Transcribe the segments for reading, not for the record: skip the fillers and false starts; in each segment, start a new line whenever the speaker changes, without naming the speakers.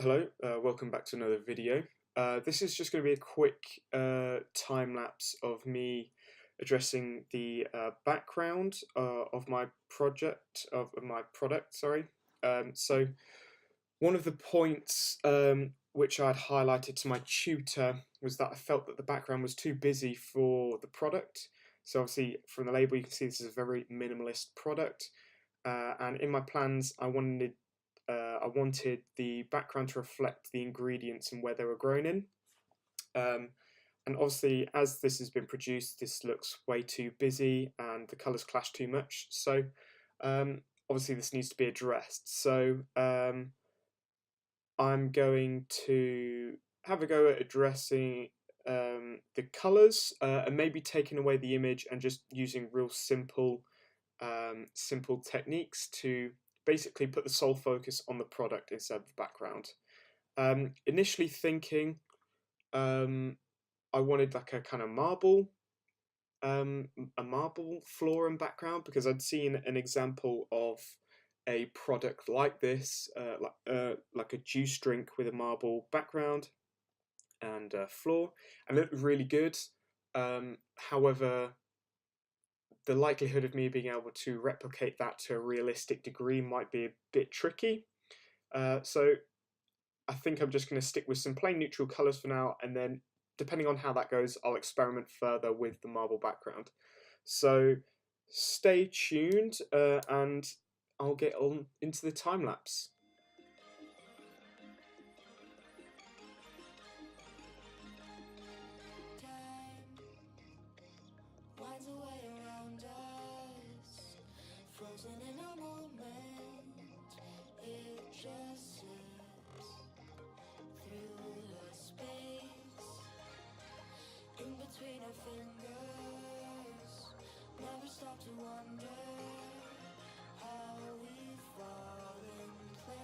Hello, welcome back to another video. This is just going to be a quick time lapse of me addressing the background of my of my product. Sorry. So one of the points which I'd highlighted to my tutor was that I felt that the background was too busy for the product. So obviously from the label you can see this is a very minimalist product, and in my plans I wanted the background to reflect the ingredients and where they were grown in. Um, and obviously, as this has been produced, this looks way too busy and the colours clash too much. So, obviously, this needs to be addressed. So, I'm going to have a go at addressing the colours and maybe taking away the image and just using real simple techniques to basically put the sole focus on the product instead of the background. Initially thinking um, I wanted like a kind of um, marble floor and background because I'd seen an example of a product like this, like a juice drink with a marble background and floor, and it looked really good. However, the likelihood of me being able to replicate that to a realistic degree might be a bit tricky. So I think I'm just going to stick with some plain neutral colours for now, and then depending on how that goes, I'll experiment further with the marble background. So stay tuned, and I'll get on into the time lapse.
Winds away around us, frozen in a moment. It just slips through the space in between our fingers. Never stop to wonder how we fall in place.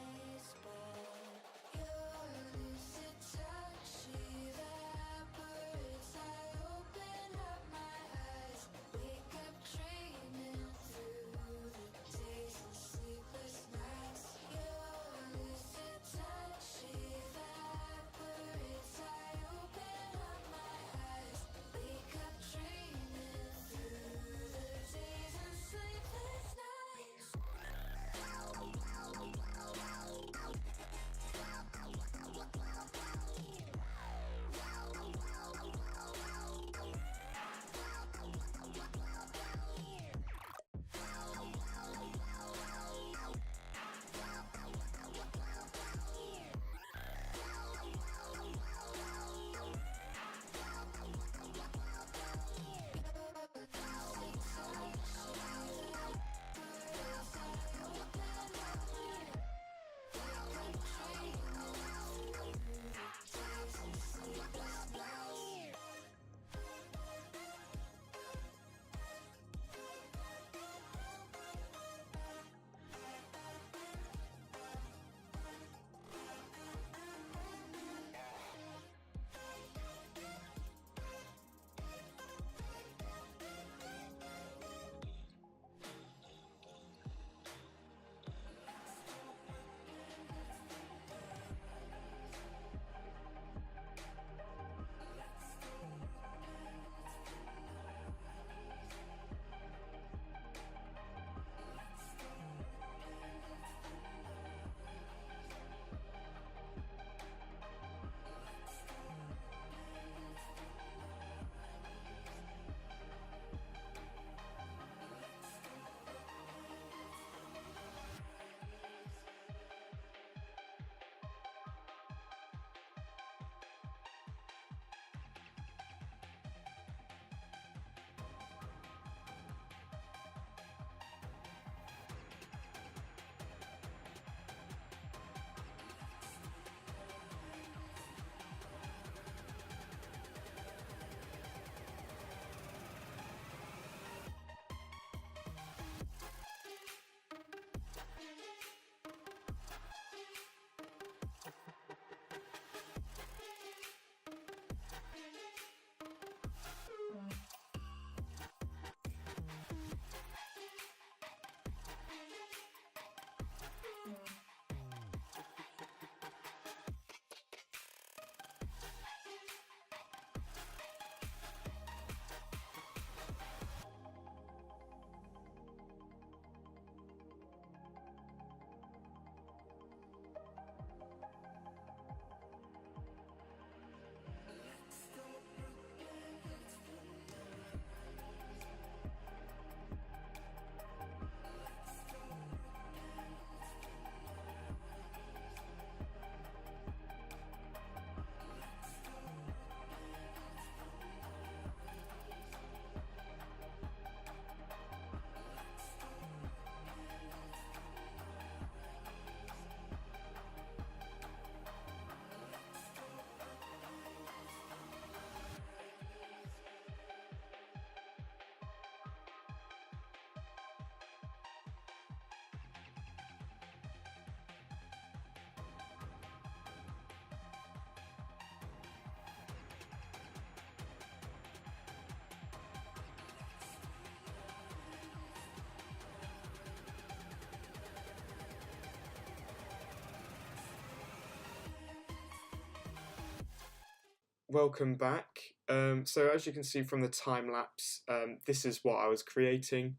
welcome back. So as you can see from the time lapse, this is what I was creating.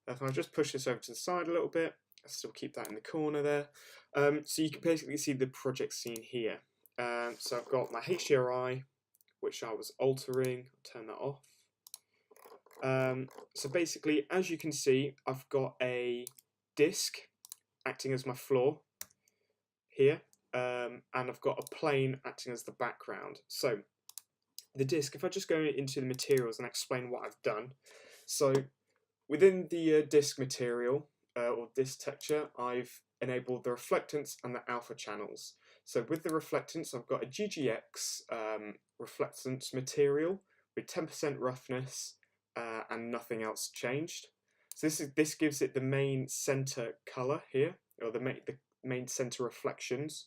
If I just push this over to the side a little bit, I still keep that in the corner there. So you can basically see the project scene here. So I've got my HDRI, which I was altering. I'll turn that off. So basically, as you can see, I've got a disc acting as my floor here, and I've got a plane acting as the background. So the disc, if I just go into the materials and explain what I've done. So within the disc material, or disc texture, I've enabled the reflectance and the alpha channels. So with the reflectance, I've got a GGX reflectance material with 10% roughness and nothing else changed. So this gives it the main center color here, or the main center reflections,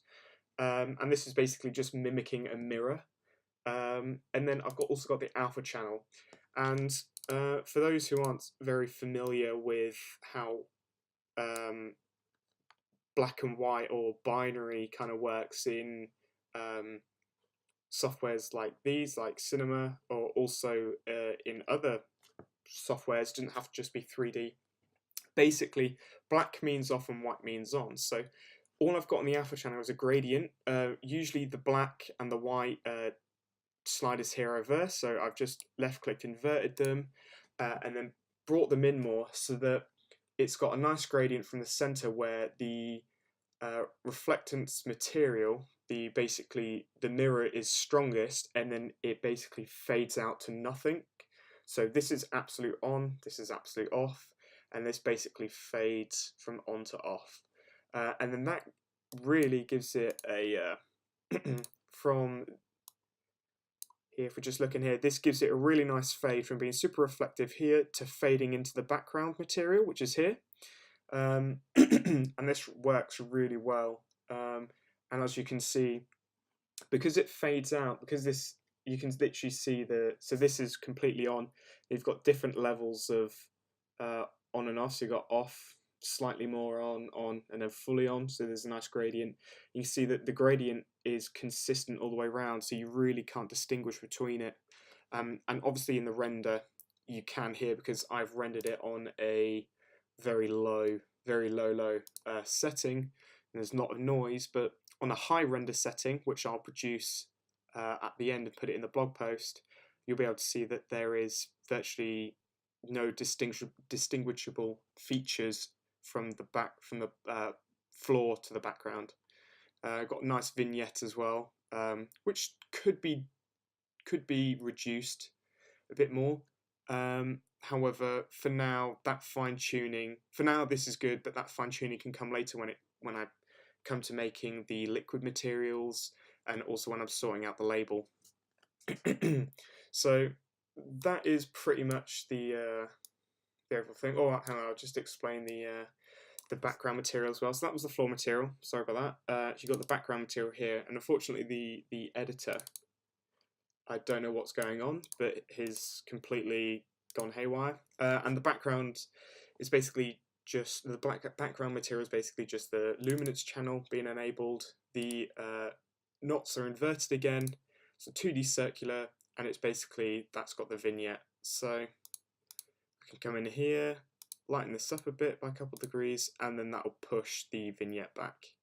and this is basically just mimicking a mirror. And then I've also got the alpha channel, and for those who aren't very familiar with how black and white or binary kind of works in softwares like these, like Cinema, or also in other softwares, doesn't have to just be 3D. Basically, black means off and white means on. So all I've got on the alpha channel is a gradient. Usually the black and the white sliders here are reversed, so I've just left clicked, inverted them, and then brought them in more so that it's got a nice gradient from the center where the reflectance material, basically the mirror is strongest, and then it basically fades out to nothing. So this is absolute on, this is absolute off, and this basically fades from on to off. And then that really gives it a from here, if we're just looking here, this gives it a really nice fade from being super reflective here to fading into the background material, which is here. And this works really well. And as you can see, because it fades out, because this, you can literally see so this is completely on. You've got different levels of on and off. So you've got off, slightly more on, and then fully on. So there's a nice gradient. You can see that the gradient is consistent all the way around, so you really can't distinguish between it. And obviously in the render, you can here because I've rendered it on a very low setting, and there's not a noise, but on a high render setting, which I'll produce at the end and put it in the blog post, you'll be able to see that there is virtually no distinguishable features from the floor to the background. Got a nice vignette as well, which could be reduced a bit more. However, for now, that fine tuning, for now this is good, but that fine tuning can come later when I come to making the liquid materials, and also when I'm sorting out the label. So that is pretty much the overall thing. Oh, hang on, I'll just explain the background material as well. So that was the floor material. Sorry about that. You got the background material here, and unfortunately the editor, I don't know what's going on, but he's completely gone haywire. And the background is basically just the background material is basically just the luminance channel being enabled. The knots are inverted again. So 2D circular, and it's basically that's got the vignette. So I can come in here, lighten this up a bit by a couple of degrees, and then that will push the vignette back.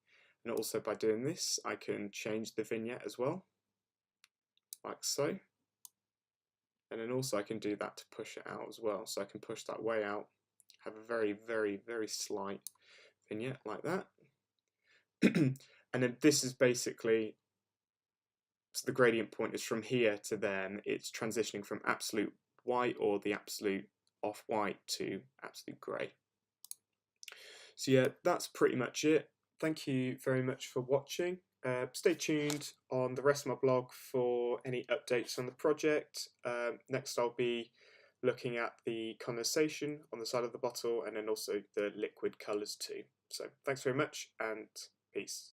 And also by doing this, I can change the vignette as well, like so. And then also I can do that to push it out as well. So I can push that way out, have a very, very, very slight vignette like that. And then this is basically, so the gradient point is from here to then, it's transitioning from absolute white or the absolute off-white to absolute grey. So yeah, that's pretty much it. Thank you very much for watching. Stay tuned on the rest of my blog for any updates on the project. Next I'll be looking at the condensation on the side of the bottle, and then also the liquid colours too. So thanks very much, and peace.